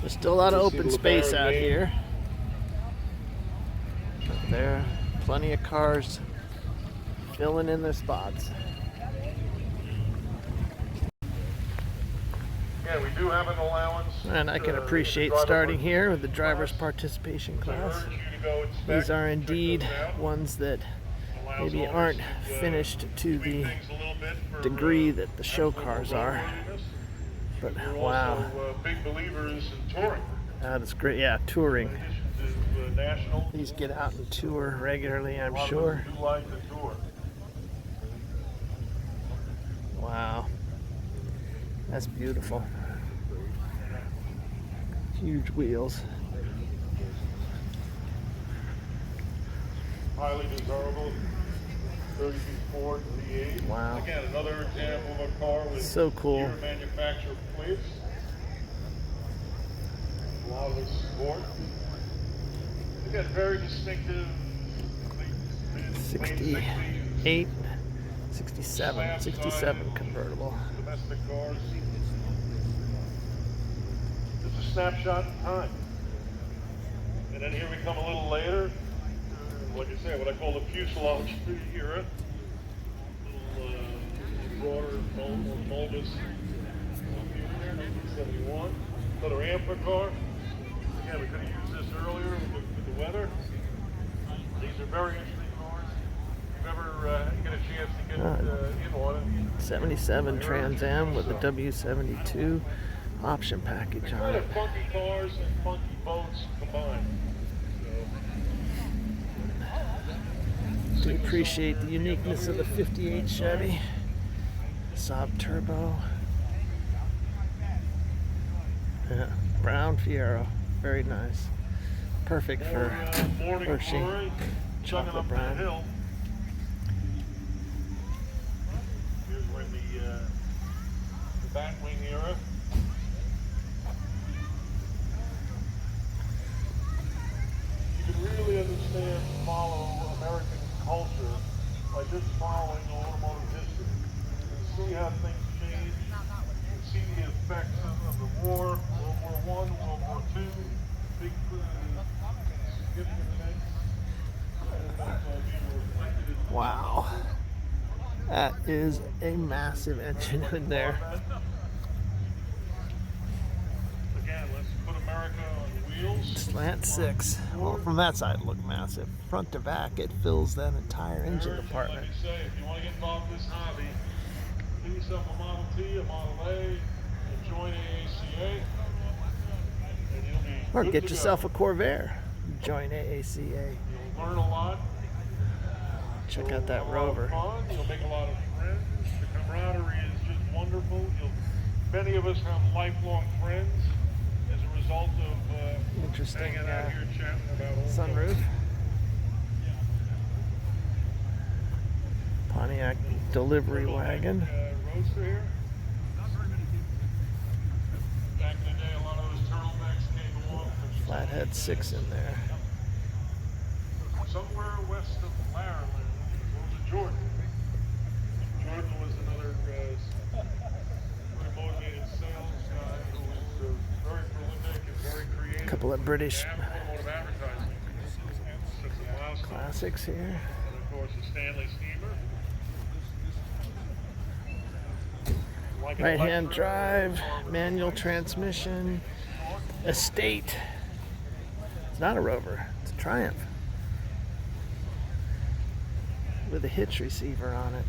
There's still a lot of open space out here. But there are plenty of cars filling in their spots. Yeah, we do have an allowance. And I can appreciate starting here with the driver's participation class. These are indeed ones that maybe aren't finished to the degree that the show cars are. But wow, big believers in touring. that is great. Yeah, touring. These get out and tour regularly, I'm sure. Wow, that's beautiful. Huge wheels. Highly desirable 32 Ford V8. Wow. Again, another example of a car with so cool. year manufacturer plates. A lot of support. Again, very distinctive. 68, 67 convertible. Domestic cars. It's a snapshot in time. And then here we come a little later. Like I say, what I call the fuselage era. A little broader, more bulbous. 1971. Another AACA car. Again, we could have used this earlier with the weather. These are very interesting cars. If you ever get a chance to get in one. 77 Trans Am with the W72 option package on it. Funky cars and funky boats combined. Do appreciate the uniqueness of the 58 Chevy. Saab Turbo. Yeah, brown Fiero. Very nice. Perfect for Hershey. Chocolate brown. Here's where the Batwing era. You can really understand, follow American culture by just following automotive history. You can see how things change. You can see the effects of the war, World War I, World War II, big significant events. Wow. That is a massive engine in there. Again, let's put America on wheels. Slant 6. Well, from that side, it looked massive. Front to back, it fills that entire engine compartment. Let me say, if you want to get involved in this hobby, give yourself a Model T, a Model A, and join AACA. And you'll be Or good get to yourself go. a Corvair. Join AACA. You'll learn a lot. Check out that Rover. Fun. You'll make a lot of friends. The camaraderie is just wonderful. Many of us have lifelong friends as a result of Interesting hanging out here chatting about old sunroof. folks. Pontiac delivery wagon. Roadster here. Back in the day, a lot of those turtlenecks came along. Flathead 6 in there. Somewhere west of Maryland, was Jordan. Jordan was another very motivated sales guy who was very prolific and very creative. A couple of British Automotive advertising. classics here. And of course, the Stanley Steamer. Like Right-hand drive, manual transmission, estate. It's not a Rover, it's a Triumph. With a hitch receiver on it.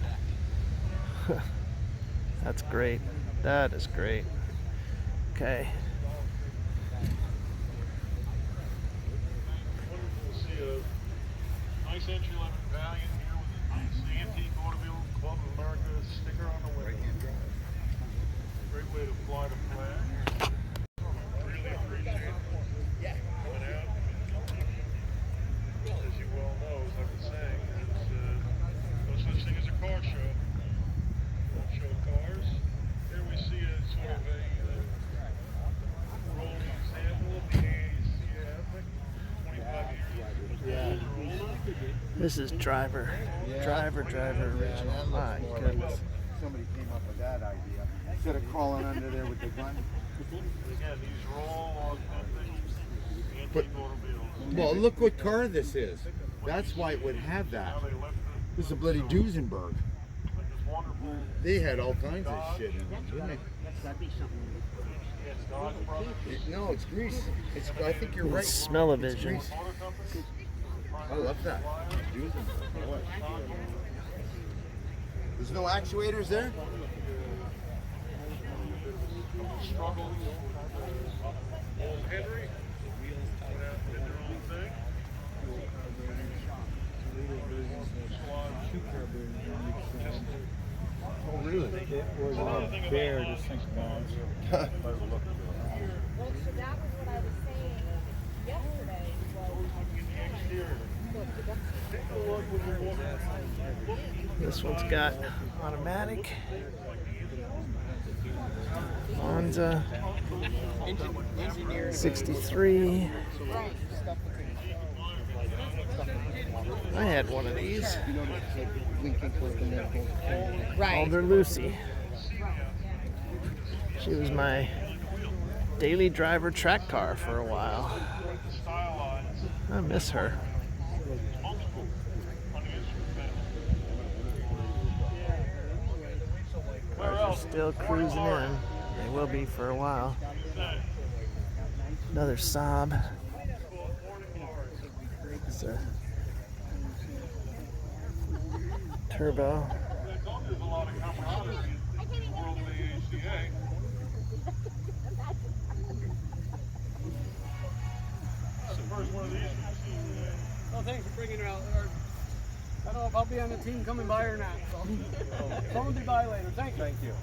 That's great. That is great. Okay. Wonderful to see a nice entry-level Valiant here with a nice antique automobile Club of America sticker on the window. Great way to fly the flag. Really appreciate coming out. As you well know, as I've been saying, there's no such thing as a car show. Don't show cars. Here we see a sort of a rolling example of the AACA, 25 years. This is driver original. My goodness. Somebody came up with that idea. Instead of crawling under there with the gun. Again, these are all on But, well, look what car this is. That's why it would have that. This is a bloody Duesenberg. They had all kinds of shit in them, didn't they? No, it's grease. I think you're right. Smell-o-vision. I love that. Duesenberg. There's no actuators there? Old Henry went out and did their own thing. Oh, really? It was a bear to think about. Well, so that was what I was saying yesterday. This one's got automatic. Monza 63. I had one of these. Alder Lucy. She was my daily driver track car for a while. I miss her. Cars are still cruising in. They will be for a while. Another Saab. It's a turbo. There's a lot of camaraderie in the world of the AACA. That's the first one of these we've seen today. Well, thanks for bringing her out. I don't know if I'll be on the team coming by or not. So someone be by later. Thank you. Thank you.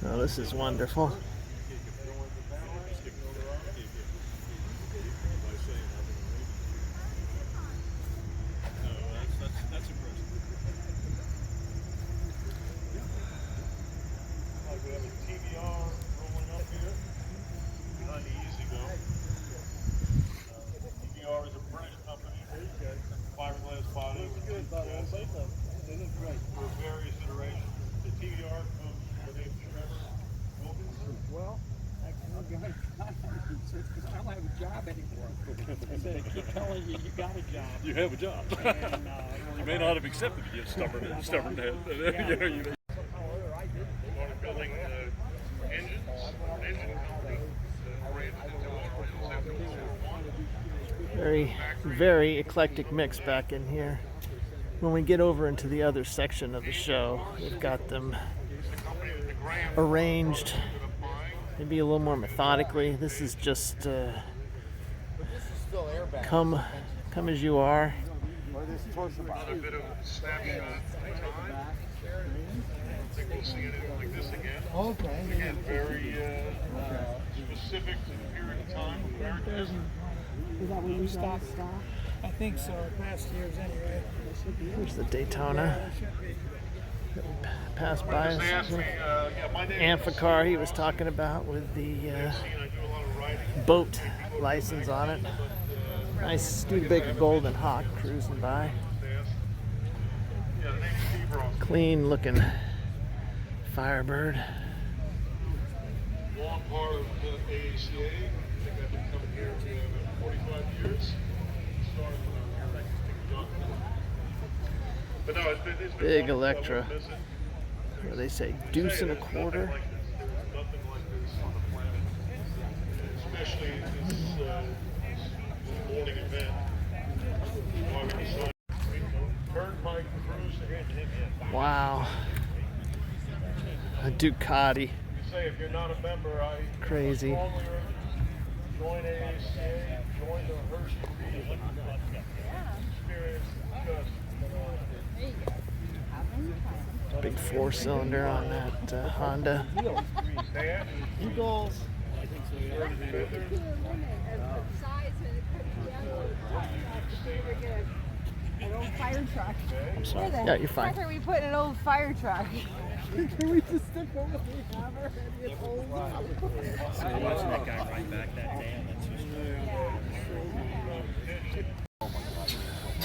Oh, this is wonderful. We have a TVR rolling up here behind the Easy Go. TVR is a British company. Fiberglass body. They look great. For various iterations. The TVR comes with a Trevor Wilkins. Well, I'll give it because I don't have a job anymore. I said, I keep telling you, you got a job. You have a job. And, You may not have accepted it, you stubborn head. Started building engines, an engine company. Raised into a real Very, very eclectic mix back in here. When we get over into the other section of the show, we've got them arranged maybe a little more methodically. This is just come as you are. Another bit of snapshot of time. I think we'll see anything like this again. Okay. Again, very specific to the period of time of Americanism. is that when you stopped? I think so. Past years anyway. Here's the Daytona. Passed by They asked me, my name Amphicar he was talking about with the I do a lot of writing. boat license on it. Nice Studebaker Golden Hawk cruising by. Yeah, the name's Steve Ross. Clean looking Firebird. Long part of the AACA. I think I've been coming here for 45 years. Started when I was young. But no, it's been Big fun. Electra. I won't miss it. Where they say deuce and a quarter. There's nothing like this on the planet. Especially this morning event. Turnpike cruise. Wow. A Ducati. You say if you're not a member, I Crazy. strongly urge you to join AACA, join the Hershey region. Experience just Big 4-cylinder on that Honda. Dan, You goals. An old fire truck. I'm sorry. Where the Yeah, you're fine. heck are we putting an old fire truck? Can we just stick over the hammer and get old? Watching that guy right back that day.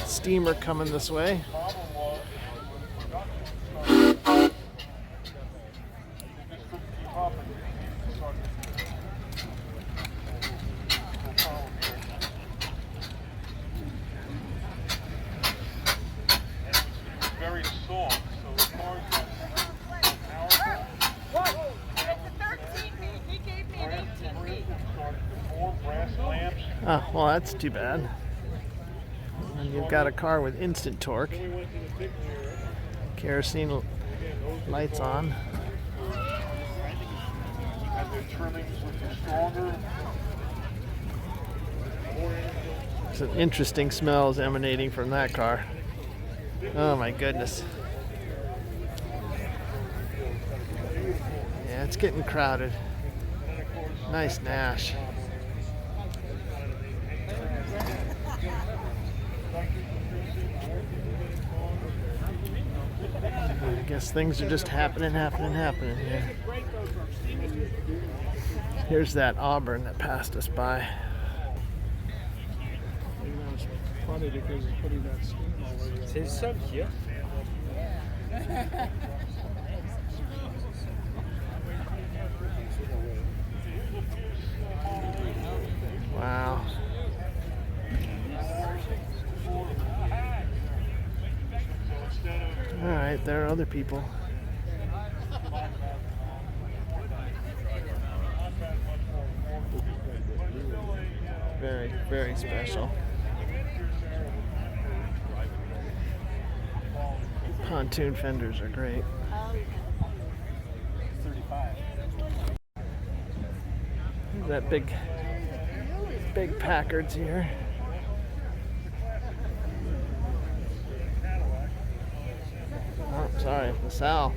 Steamer coming this way. Four brass lamps. Oh, well, that's too bad. And you've got a car with instant torque. Kerosene lights on. And their trimmings which are stronger. Some interesting smells emanating from that car. Oh my goodness. Yeah, it's getting crowded. Nice Nash. I guess things are just happening here. Here's that Auburn that passed us by. Funny because he's putting that steam all over. C'est ça qui est. Wow. All right, there are other people. Very, very special. Pontoon fenders are great. Look at that big Packards here. Oh, sorry, LaSalle.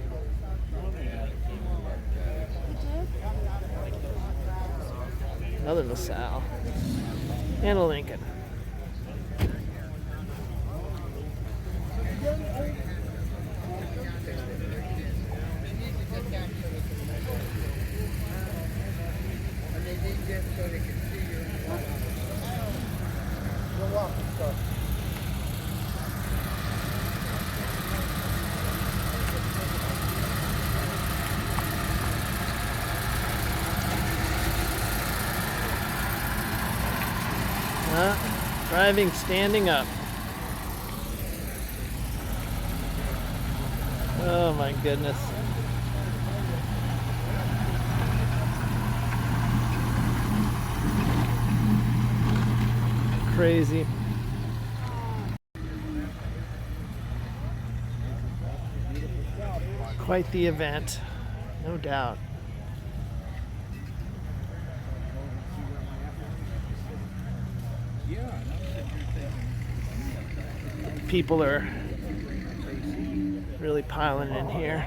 Another LaSalle. And a Lincoln. Driving standing up. Oh my goodness. Crazy. Quite the event, no doubt. People are really piling in here.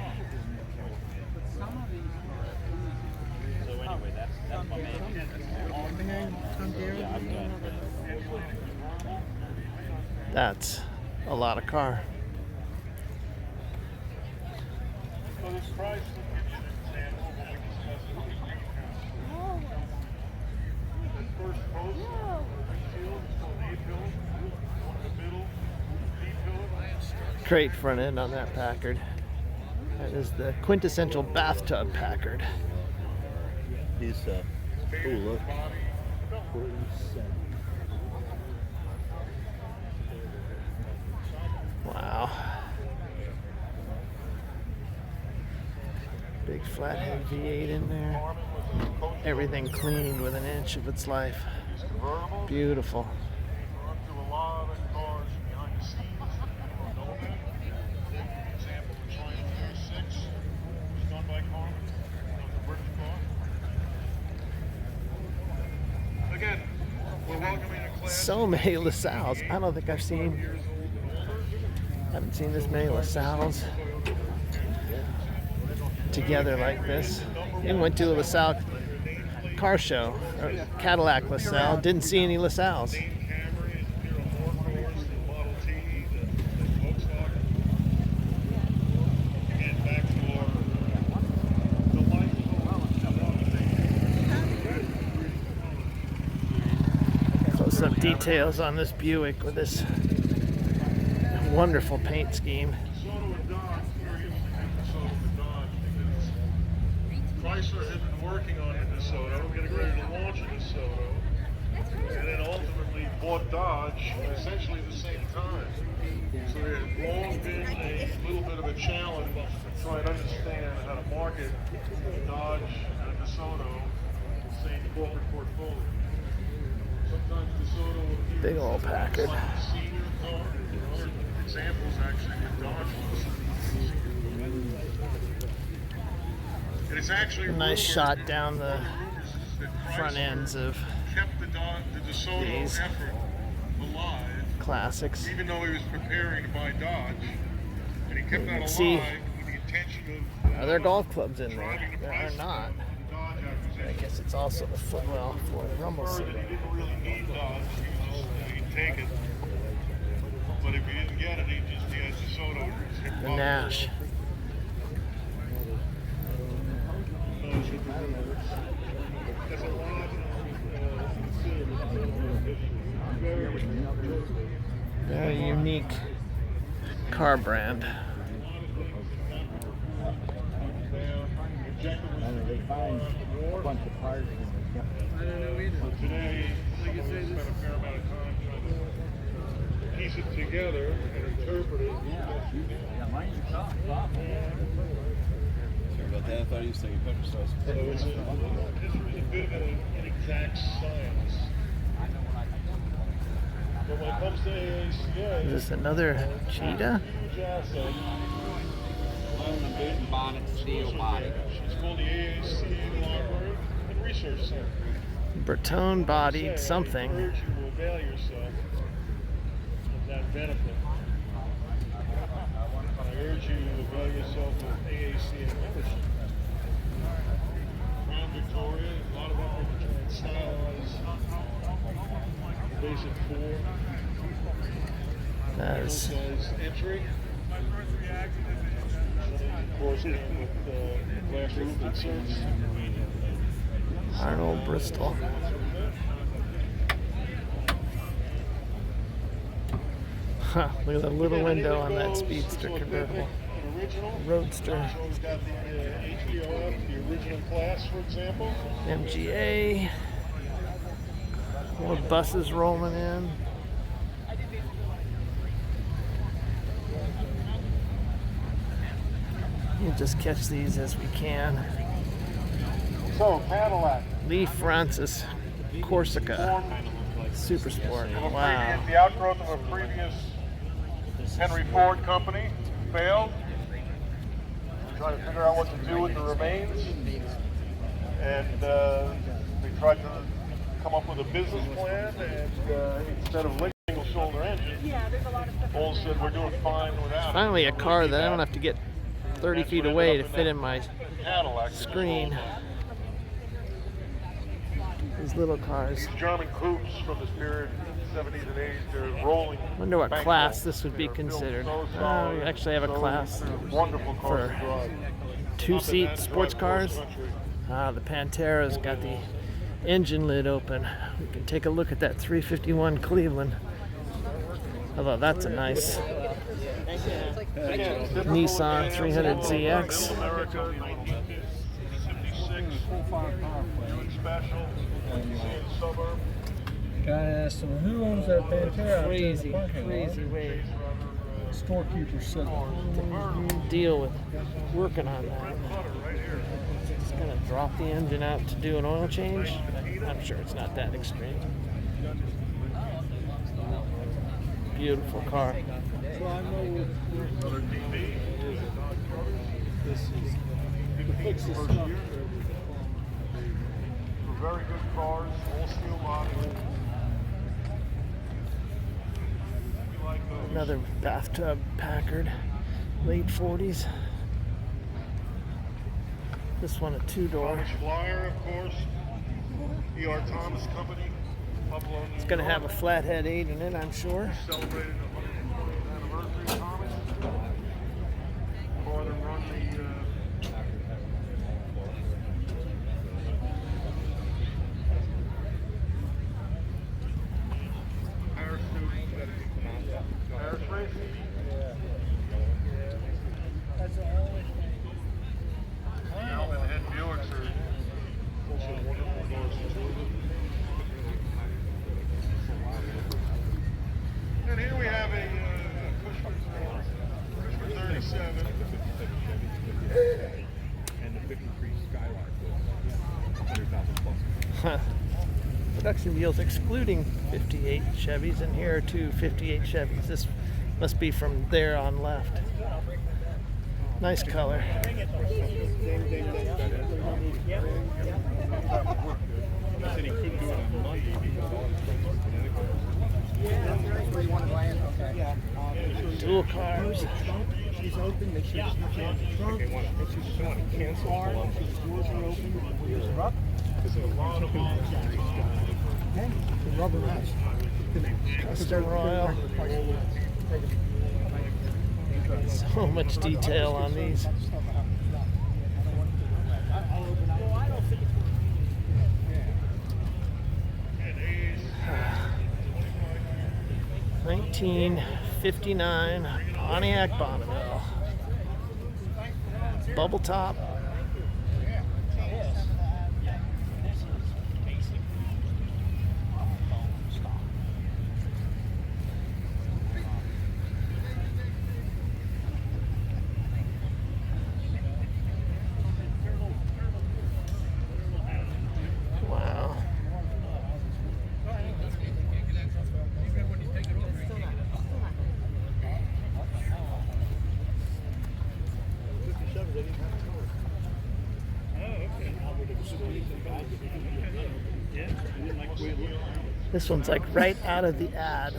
So anyway, that's my man. That's a lot of car. So this price will give you an example of what we discussed in the this first post, windshield, is called A-pillar. One in the middle, B-pillar. Crate front end on that Packard. That is the quintessential bathtub Packard. He's oh look. Wow. Big flathead V8 in there. Everything cleaned with an inch of its life. Beautiful. Run through a lot of cars behind the scenes. You know that. Example, the Triumph 36 was done by Carmen. It was a British car. Again, we're welcoming a class. So many LaSalles. I don't think I've seen. Haven't seen this many LaSalles together like this. And went to a LaSalle car show, or Cadillac LaSalle. Didn't see any LaSalles. So some details on this Buick with this wonderful paint scheme. Chrysler had been working on a DeSoto, getting ready to launch a DeSoto, and then ultimately bought Dodge at essentially the same time. So there had long been a little bit of a challenge to try and understand how to market Dodge and a DeSoto at the same corporate portfolio. Sometimes DeSoto will keep Big old Packard. senior car. Examples actually with Dodge. And it's actually A nice shot down the front ends of kept the DeSoto these effort alive, classics. even though he was preparing to buy Dodge, and he kept that alive See, with the intention of are there golf clubs in there? driving the There price are not. of the Dodge I acquisition. guess it's also the footwell for the rumble He seat. didn't really need Dodge. He was just he'd take it. But if he didn't get it, he had DeSoto. The Nash. Very unique car brand. They find a bunch of parts and they kept I don't know either. Today, we spent a fair amount of time trying to piece it together and interpret it. Yeah, mine's a top. Sorry about that. I thought he was taking pepper sauce. So it's a bit of an inexact science. But when it comes to AACA, Is this another cheetah? huge asset. Aluminum boot and bonnet, steel body. It's called the AACA Library and Research Center. Bertone bodied I something. urge you to avail yourself of that benefit. I urge you to avail yourself of AACA membership. Crown Victoria, a lot of effort to try and stylize basic four. That's Size entry. Of course, with glass roof inserts. Arnold Bristol. Huh, look at the little window on that Speedster convertible. Roadster. So we've got the HVOF, the original class, for example. MGA. More buses rolling in. You just catch these as we can. So, Cadillac. Lee Francis, Corsica, Super Sport. Wow. The outgrowth of a previous Henry Ford company failed. Trying to figure out what to do with the remains. And they tried to come up with a business plan, and instead of licking a shoulder engine, Bowles said, we're doing fine without it. Finally a car that I don't have to get 30 feet away to fit in my Cadillac screen. These little cars. German coupes from this period, 70s and 80s, they're rolling. Wonder what bankroll. class this would be They're built considered. so We solid, actually have a so class wonderful cars for to drive. two-seat sports cars. The Pantera's got the engine lid open. We can take a look at that 351 Cleveland. Although that's a nice Nissan 300ZX. America, 1956, special, suburb. Guy asked him, who owns that Pantera? Crazy wave. Storekeeper said. Deal with working on that. Just gonna drop the engine out to do an oil change. I'm sure it's not that extreme. Beautiful car. So I know You can fix this stuff. Very good cars, all steel body. We like those. Another bathtub Packard, late 40s. This one a two-door. Thomas Flyer, of course. E.R. Thomas Company. Buffalo, New It's gonna York. have a flathead 8 in it, I'm sure. Celebrated the 120th anniversary of Thomas. Father run the Paris racing. Alvin Head Buicks are also wonderful cars. And here we have Production vehicles excluding 58 Chevys, and here are two 58 Chevys. This must be from there on left. Nice color. Dual cars. She's open, make sure there's nothing on the trunk, make sure there's nothing in the car, make sure the doors are open, the windows are up. Okay, the rubber rest. Custom Royal. So much detail on these. $19.59 Pontiac Bonneville. Bubble top. Wow. This one's like right out of the ad.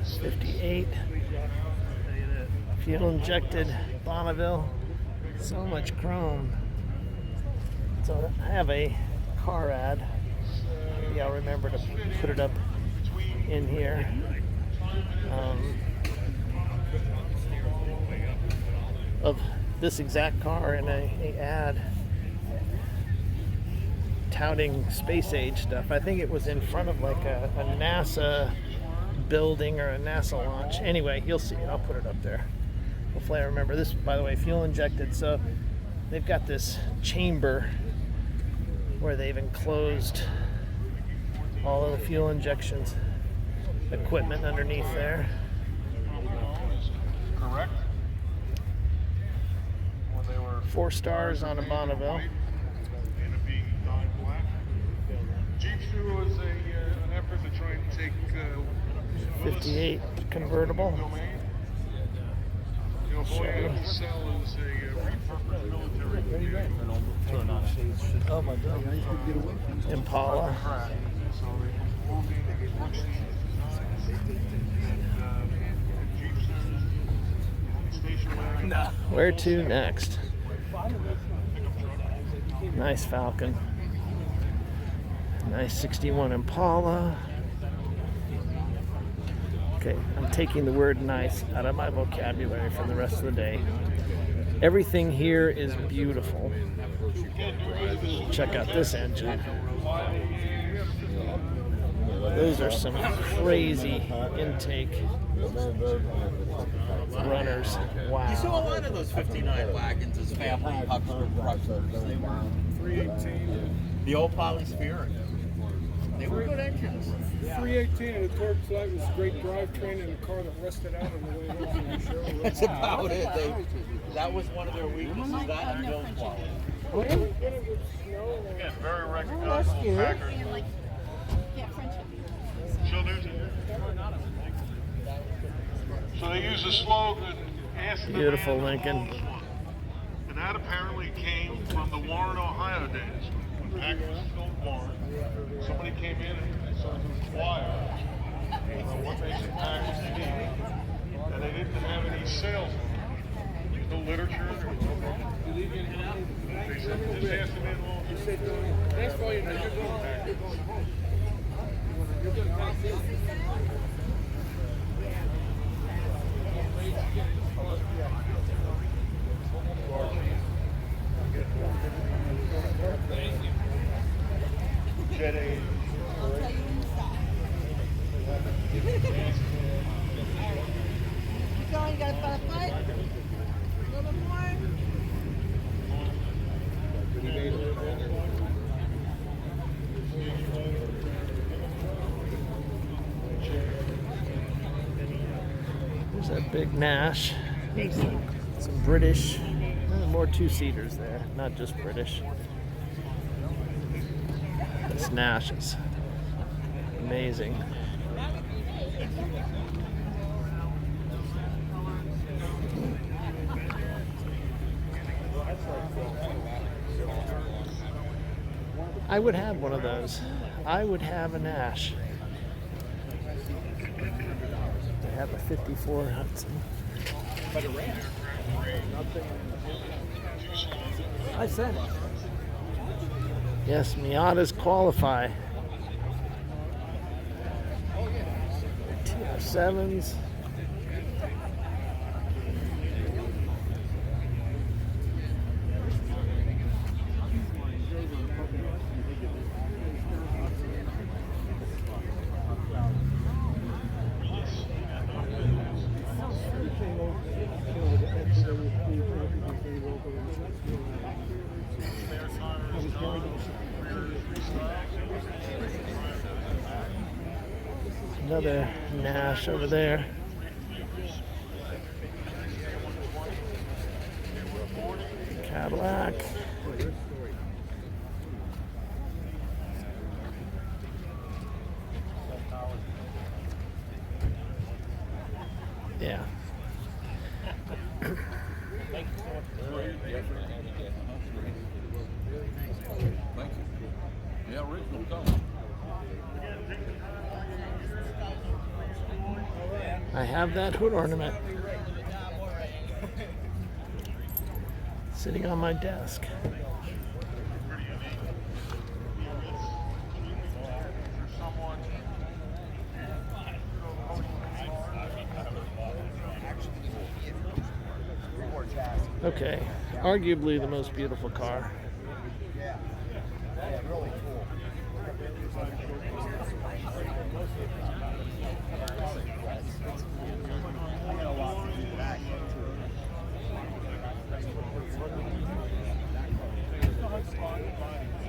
$58. Fuel injected Bonneville. So much chrome. So I have a car ad. Maybe I'll remember to put it up in here. Of this exact car in a ad touting space age stuff. I think it was in front of like a NASA building or a NASA launch. Anyway, you'll see it. I'll put it up there. Hopefully I remember this. By the way, fuel injected. So they've got this chamber where they've enclosed all of the fuel injections equipment underneath there. Correct. 4 stars on a Bonneville. And being dyed black. Jeep Shoe was an effort to try and take 58 convertible. domain. You know, Boeing to sell as a repurposed military vehicle. Oh my God. Impala. So they performed in Brooks No. Where to next? Nice Falcon. Nice 61 Impala. Okay, I'm taking the word nice out of my vocabulary for the rest of the day. Everything here is beautiful. Check out this engine. Those are some crazy intake runners. Wow. You saw a lot of those 59 wagons as family Huxford Bruxers. They were 318. The old Polyspheric. They were good engines. 318 and a torque flag was a great drivetrain and a car that rusted out on the way home. That's about it. That was one of their weaknesses, that and build quality. Again, very recognizable Packard. So they use the slogan, ask the Beautiful man who Lincoln. owns one. And that apparently came from the Warren, Ohio days. When Packard was still Warren, somebody came in and started to inquire what makes a Packard unique. And they didn't have any sales. There's no literature. There was no They said, just ask the man who owns it. That's why you're going home. You're going home. Jet A. Keep going, you got about a foot. A little bit more. There's that big Nash. Some British, more two-seaters there, not just British. This Nash is amazing. I would have one of those. I would have a Nash. I have a 54 Hudson. I said it. Yes, Miatas qualify. TR7s. Another Nash over there. Cadillac. Yeah. Yeah, original color. I have that hood ornament sitting on my desk. Okay, arguably the most beautiful car.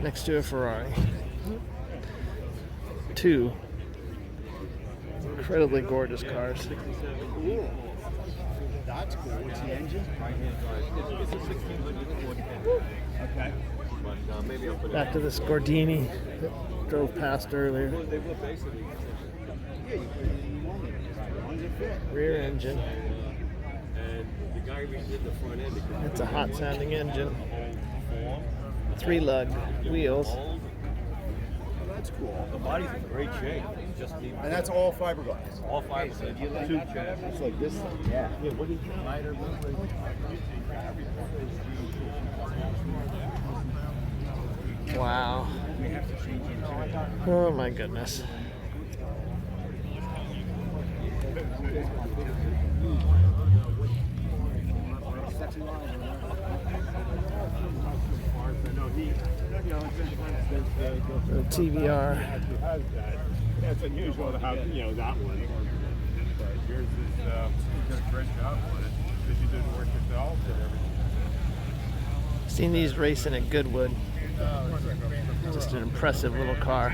Next to a Ferrari. Two incredibly gorgeous cars. Cool. That's cool. What's the engine? It's a 1600 Ford. Okay. But maybe I'll put it. Back to this Gordini that drove past earlier. They will basically. Yeah, you put it in one of these. As long as it fits. Rear engine. And the guy redid the front end because It's a hot sounding engine. form. 3-lug wheels. Oh, that's cool. The body's in great shape. It's just the And that's all fiberglass. all five. So do you like that? It's like this thing. Yeah. Yeah, what do you think? Lighter, Wow. Oh my goodness. The TVR. That's unusual to have, that one. But yours is, you did a great job on it. Because you didn't work yourself and everything. Seen these racing at Goodwood. Just an impressive little car.